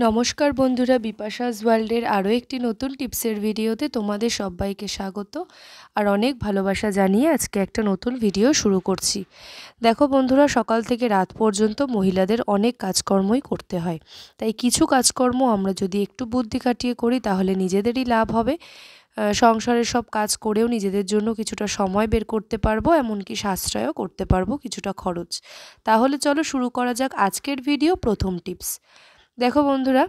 নমস্কার বন্ধুরা, বিপাশাস ওয়ার্ল্ডের আরও একটি নতুন টিপসের ভিডিওতে তোমাদের সবাইকে স্বাগত আর অনেক ভালোবাসা জানিয়ে আজকে একটা নতুন ভিডিও শুরু করছি। দেখো বন্ধুরা, সকাল থেকে রাত পর্যন্ত মহিলাদের অনেক কাজকর্মই করতে হয়, তাই কিছু কাজকর্ম আমরা যদি একটু বুদ্ধি খাটিয়ে করি তাহলে নিজেদেরই লাভ হবে। সংসারের সব কাজ করেও নিজেদের জন্য কিছুটা সময় বের করতে পারবো, এমনকি সাশ্রয়ও করতে পারবো কিছুটা খরচ। তাহলে চলো শুরু করা যাক আজকের ভিডিও। প্রথম টিপস দেখো বন্ধুরা,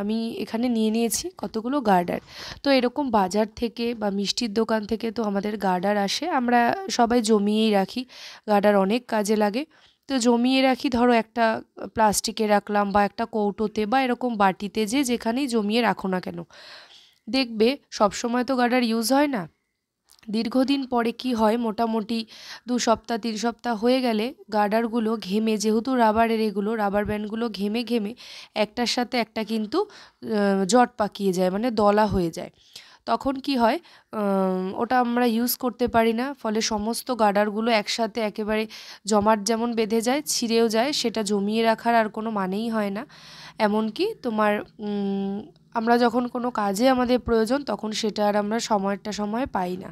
আমি এখানে নিয়ে নিয়েছি কতগুলো গার্ডার। তো এরকম বাজার থেকে বা মিষ্টির দোকান থেকে তো আমাদের গার্ডার আসে, আমরা সবাই জমিয়েই রাখি। গার্ডার অনেক কাজে লাগে, তো জমিয়ে রাখি। ধরো একটা প্লাস্টিকে রাখলাম বা একটা কৌটোতে বা এরকম বাটিতে, যেখানেই জমিয়ে রাখো না কেন, দেখবে সবসময় তো গার্ডার ইউজ হয় না। দীর্ঘদিন পরে কি হয়, মোটামুটি 2 সপ্তাহ 3 সপ্তাহ হয়ে গেলে গার্ডারগুলো ঘেমে, যেহেতু রাবারের, এগুলো রাবার ব্যান্ডগুলো ঘেমে ঘেমে একটার সাথে একটা কিন্তু জট পাকিয়ে যায়, মানে দলা হয়ে যায়। তখন কি হয়, ওটা আমরা ইউজ করতে পারি না, ফলে সমস্ত গার্ডারগুলো একসাথে একেবারে জমাট যেমন বেঁধে যায়, ছিঁড়েও যায়, সেটা জমিয়ে রাখার আর কোনো মানেই হয় না। এমনকি তোমার আমরা যখন কোনো কাজে আমাদের প্রয়োজন, তখন সেটা আর আমরা সময় পাই না।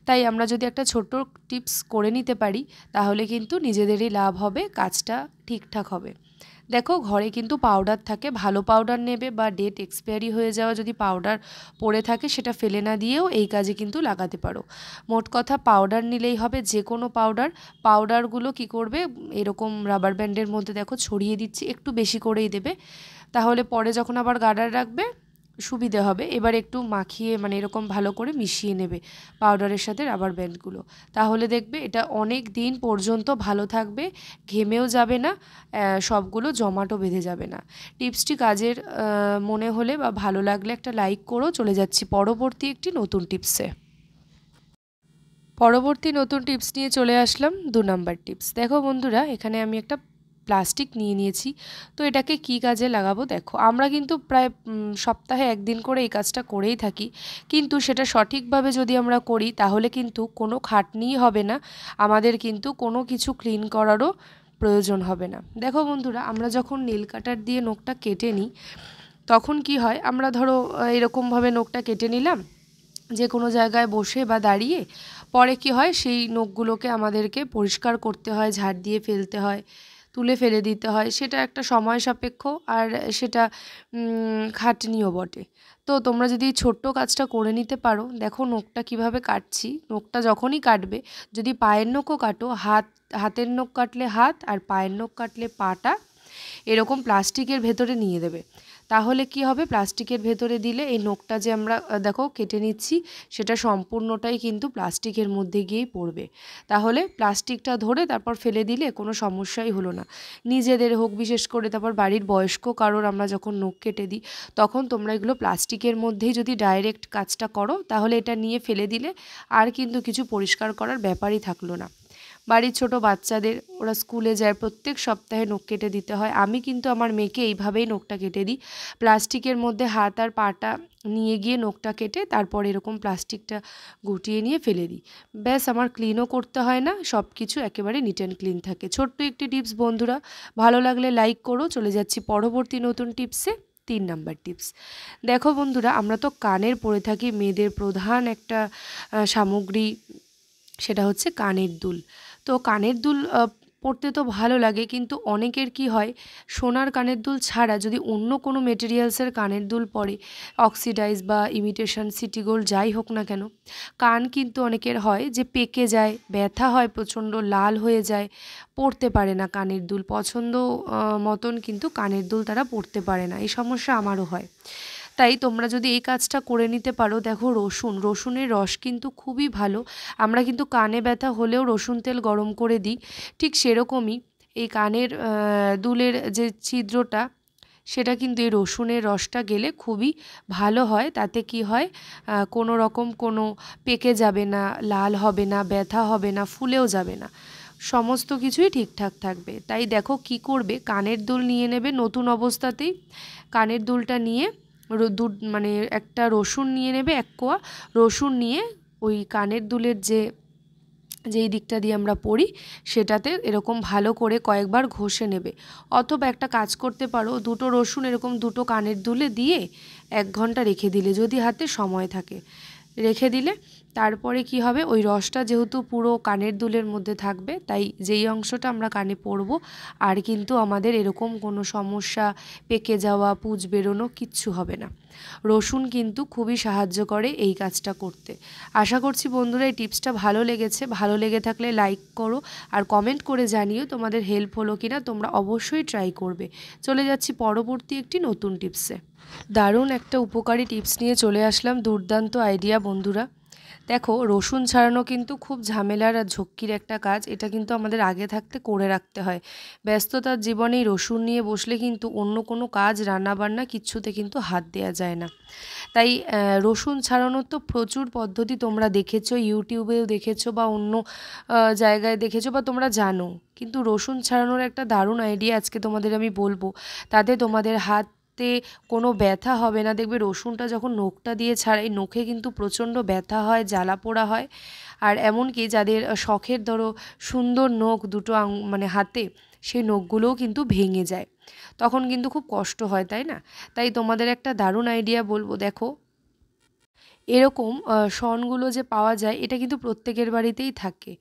তাই আমরা যদি একটা ছোট্ট টিপস করে নিতে পারি তাহলে কিন্তু নিজেদেরই লাভ হবে, কাজটা ঠিকঠাক হবে। দেখো, ঘরে কিন্তু পাউডার থাকে, ভালো পাউডার নেবে, বা ডেট এক্সপায়ারি হয়ে যাওয়া যদি পাউডার পড়ে থাকে সেটা ফেলে না দিয়েও এই কাজে কিন্তু লাগাতে পারো। মোট কথা পাউডার নিলেই হবে, যে কোনো পাউডারগুলো কি করবে, এরকম রাবার ব্যান্ডের মধ্যে দেখো ছড়িয়ে দিচ্ছি, একটু বেশি করেই দেবে, তাহলে পরে যখন আবার গার্ডার রাখবে সুবিধে হবে। এবার একটু মাখিয়ে, মানে এরকম ভালো করে মিশিয়ে নেবে পাউডারের সাথে রাবার ব্যান্ডগুলো, তাহলে দেখবে এটা অনেক দিন পর্যন্ত ভালো থাকবে, ঘেমেও যাবে না, সবগুলো জমাটও বেঁধে যাবে না। টিপসটি কাজের মনে হলে বা ভালো লাগলে একটা লাইক করো। চলে যাচ্ছি পরবর্তী একটি নতুন টিপসে। পরবর্তী নতুন টিপস নিয়ে চলে আসলাম 2 নাম্বার টিপস। দেখো বন্ধুরা, এখানে আমি একটা প্লাস্টিক নিয়ে নিয়েছি। তো এটাকে কি কাজে লাগাবো, দেখো আমরা কিন্তু প্রায় সপ্তাহে 1 দিন করে এই কাজটা করেই থাকি, কিন্তু সেটা সঠিকভাবে যদি আমরা করি তাহলে কিন্তু কোনো খাটনিই হবে না, আমাদের কিন্তু কোনো কিছু ক্লিন করারও প্রয়োজন হবে না। দেখো বন্ধুরা, আমরা যখন নেল কাটার দিয়ে নখটা কেটে নিই, তখন কি হয়, আমরা ধরো এরকমভাবে নখটা কেটে নিলাম যে কোনো জায়গায় বসে বা দাঁড়িয়ে, পরে কি হয়, সেই নখগুলোকে আমাদেরকে পরিষ্কার করতে হয়, ঝাড় দিয়ে ফেলতে হয়, তুলে ফেলে দিতে হয়, সেটা একটা সময় সাপেক্ষ আর সেটা খাটনিও বটে। তো তোমরা যদি ছোট্ট কাজটা করে নিতে পারো, দেখো নখটা কিভাবে কাটছি, নখটা যখনই কাটবে, যদি পায়ের নখও কাটো, হাতের নখ কাটলে হাত আর পায়ের নখ কাটলে পাটা এরকম প্লাস্টিকের ভেতরে নিয়ে দেবে, তাহলে কি হবে, প্লাস্টিকের ভেতরে দিলে এই নখটা যে আমরা দেখো কেটে নিচ্ছি, সেটা সম্পূর্ণটাই কিন্তু প্লাস্টিকের মধ্যে গিয়েই পড়বে। তাহলে প্লাস্টিকটা ধরে তারপর ফেলে দিলে কোনো সমস্যাই হলো না, নিজেদের হোক, বিশেষ করে তারপর বাড়ির বয়স্ক কারোর আমরা যখন নখ কেটে দিই, তখন তোমরা এগুলো প্লাস্টিকের মধ্যেই যদি ডাইরেক্ট কাজটা করো, তাহলে এটা নিয়ে ফেলে দিলে আর কিন্তু কিছু পরিষ্কার করার ব্যাপারই থাকলো না। বাড়ির ছোট বাচ্চাদের, ওরা স্কুলে যায়, প্রত্যেক সপ্তাহে নখ কেটে দিতে হয়। আমি কিন্তু আমার মেয়েকে এইভাবেই নখটা কেটে দিই, প্লাস্টিকের মধ্যে হাত আর পাটা নিয়ে গিয়ে নখটা কেটে তারপর এরকম প্লাস্টিকটা গুটিয়ে নিয়ে ফেলে দিই। ব্যাস, আমার ক্লিনও করতে হয় না, সব কিছু একেবারে নিট অ্যান্ড ক্লিন থাকে। ছোট্ট একটি টিপস বন্ধুরা, ভালো লাগলে লাইক করো। চলে যাচ্ছি পরবর্তী নতুন টিপসে। 3 নাম্বার টিপস। দেখো বন্ধুরা, আমরা তো কানের পরে থাকি, মেয়েদের প্রধান একটা সামগ্রী, সেটা হচ্ছে কানের দুল। তো কানের দুল পরতে তো ভালো লাগে, কিন্তু অনেকের কি হয়, সোনার কানের দুল ছাড়া যদি অন্য কোনো মেটেরিয়ালসের কানের দুল পরে, অক্সিডাইজ বা ইমিটেশন, সিটি গোল্ড, যাই হোক না কেন, কান কিন্তু অনেকের হয় যে পেকে যায়, ব্যথা হয় প্রচণ্ড, লাল হয়ে যায়, পরতে পারে না কানের দুল, পছন্দ মতন কিন্তু কানের দুল তারা পরতে পারে না। এই সমস্যা আমারও হয়। তাই তোমরা যদি এই কাজটা করে নিতে পারো, দেখো রসুনের রস কিন্তু খুবই ভালো, আমরা কিন্তু কানে ব্যথা হলেও রসুন তেল গরম করে দিই, ঠিক সেরকমই এই কানের দুলের যে ছিদ্রটা, সেটা কিন্তু এই রসুনের রসটা গেলে খুবই ভালো হয়। তাতে কি হয়, কোনো রকম কোনো পেকে যাবে না, লাল হবে না, ব্যথা হবে না, ফুলেও যাবে না, সমস্ত কিছুই ঠিকঠাক থাকবে। তাই দেখো কি করবে, কানের দুল নিয়ে নেবে নতুন অবস্থাতেই, কানের দুলটা নিয়ে মানে একটা রসুন নিয়ে নেবে, 1 কোয়া রসুন নিয়ে ওই কানের দুলের যে যেই দিকটা দিয়ে আমরা পড়ি সেটাতে এরকম ভালো করে কয়েকবার ঘষে নেবে। অথবা একটা কাজ করতে পারো, দুটো রসুন এরকম দুটো কানের দুলে দিয়ে 1 ঘন্টা রেখে দিলে, যদি হাতে সময় থাকে রেখে দিলে তারপরে কি হবে, ওই রসটা যেহেতু পুরো কানের দুলের মধ্যে থাকবে, তাই যেই অংশটা আমরা কানে পরবো আর কিন্তু আমাদের এরকম কোনো সমস্যা, পেকে যাওয়া, পুঁজ বেরোনো কিচ্ছু হবে না। রসুন কিন্তু খুবই সাহায্য করে এই কাজটা করতে। আশা করছি বন্ধুরা এই টিপসটা ভালো লেগেছে। ভালো লেগে থাকলে লাইক করো আর কমেন্ট করে জানিও তোমাদের হেল্প হলো কিনা। তোমরা অবশ্যই ট্রাই করবে। চলে যাচ্ছি পরবর্তী একটি নতুন টিপসে। দারুণ একটা উপকারী টিপস নিয়ে চলে আসলাম, দুর্দান্ত আইডিয়া বন্ধুরা। দেখো, রসুন ছাড়ানো কিন্তু খুব ঝামেলার আর ঝক্কির একটা কাজ। এটা কিন্তু আমাদের আগে থাকতে করে রাখতে হয়। ব্যস্ততার জীবনেই রসুন নিয়ে বসলে কিন্তু অন্য কোনো কাজ, রান্নাবান্না কিচ্ছুতে কিন্তু হাত দেওয়া যায় না। তাই রসুন ছাড়ানোর তো প্রচুর পদ্ধতি তোমরা দেখেছো, ইউটিউবেও দেখেছো বা অন্য জায়গায় দেখেছো বা তোমরা জানো। কিন্তু রসুন ছাড়ানোর একটা দারুণ আইডিয়া আজকে তোমাদের আমি বলবো। তাতে তোমাদের হাতে কোনো ব্যথা হবে না। দেখবে রসুনটা যখন নখটা দিয়ে ছাড়াই, নখে কিন্তু প্রচণ্ড ব্যথা হয়, জ্বালা পোড়া হয়। আর এমনকি যাদের শখের ধরো সুন্দর নখ দুটো মানে হাতে, সেই নখগুলোও কিন্তু ভেঙে যায়, তখন কিন্তু খুব কষ্ট হয়, তাই না? তাই তোমাদের একটা দারুণ আইডিয়া বলবো। দেখো, এরকম শনগুলো যে পাওয়া যায়, এটা কিন্তু প্রত্যেকের বাড়িতেই থাকে,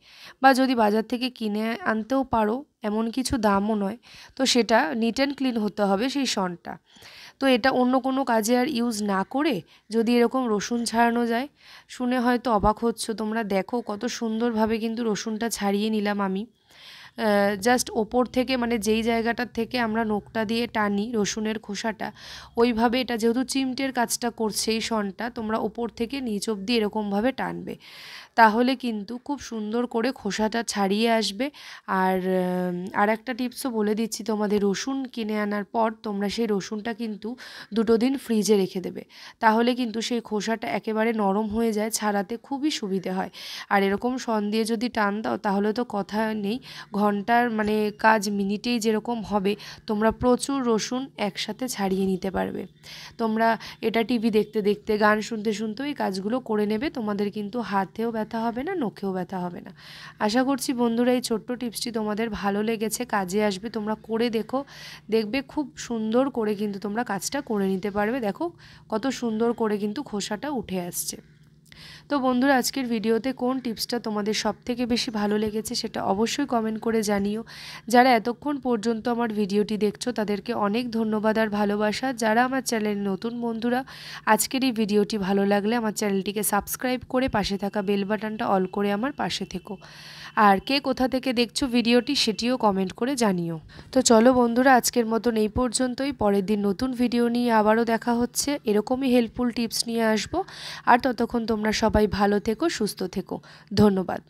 বা যদি বাজার থেকে কিনে আনতেও পারো, এমন কিছু দামও নয়। তো সেটা নিট অ্যান্ড ক্লিন হতে হবে সেই শনটা। তো এটা অন্য কোনো কাজে আর ইউজ না করে যদি এরকম রসুন ছাড়ানো যায়, শুনে হয়তো অবাক হচ্ছ তোমরা। দেখো কত সুন্দরভাবে কিন্তু রসুনটা ছাড়িয়ে নিলাম আমি। জাস্ট ওপর থেকে, মানে যেই জায়গাটার থেকে আমরা নখটা দিয়ে টানি রসুনের খোসাটা, ওইভাবে এটা যেহেতু চিমটের কাজটা করছে এই শনটা, তোমরা ওপর থেকে নিচ অবধি এরকমভাবে টানবে। তাহলে কিন্তু খুব সুন্দর করে খোসাটা ছাড়িয়ে আসবে। আর একটা টিপসও বলে দিচ্ছি তোমাদের, রসুন কিনে আনার পর তোমরা সেই রসুনটা কিন্তু 2 দিন ফ্রিজে রেখে দেবে। তাহলে কিন্তু সেই খোসাটা একেবারে নরম হয়ে যায়, ছাড়াতে খুবই সুবিধে হয়। আর এরকম শন দিয়ে যদি টান দাও তাহলে তো কথা নেই, ঘন্টার মানে কাজ মিনিটেই যেরকম হবে, তোমরা প্রচুর রসুন একসাথে ছাড়িয়ে নিতে পারবে। তোমরা এটা টিভি দেখতে দেখতে, গান শুনতে শুনতেও এই কাজগুলো করে নেবে। তোমাদের কিন্তু হাতেও ব্যথা হবে না, নখেও ব্যথা হবে না। আশা করছি বন্ধুরা এই ছোট্ট টিপসটি তোমাদের ভালো লেগেছে, কাজে আসবে। তোমরা করে দেখো, দেখবে খুব সুন্দর করে কিন্তু তোমরা কাজটা করে নিতে পারবে। দেখো কত সুন্দর করে কিন্তু খোসাটা উঠে আসছে। তো বন্ধুরা, আজকের ভিডিওতে কোন টিপসটা তোমাদের সবথেকে বেশি ভালো লেগেছে সেটা অবশ্যই কমেন্ট করে জানিও। যারা এতক্ষণ পর্যন্ত আমার ভিডিওটি দেখছো তাদেরকে অনেক ধন্যবাদ আর ভালোবাসা। যারা আমার চ্যানেলের নতুন বন্ধুরা, আজকের এই ভিডিওটি ভালো লাগলে আমার চ্যানেলটিকে সাবস্ক্রাইব করে পাশে থাকা বেল বাটনটা অল করে আমার পাশে থেকো। আর কে কোথা থেকে দেখছো ভিডিওটি সেটিও কমেন্ট করে জানিও। তো চলো বন্ধুরা, আজকের মতন এই পর্যন্তই। পরের দিন নতুন ভিডিও নিয়ে আবারও দেখা হচ্ছে। এরকমই হেল্পফুল টিপস নিয়ে আসবো। আর ততক্ষণ তোমরা সবাই ভালো থেকো, সুস্থ থেকো। ধন্যবাদ।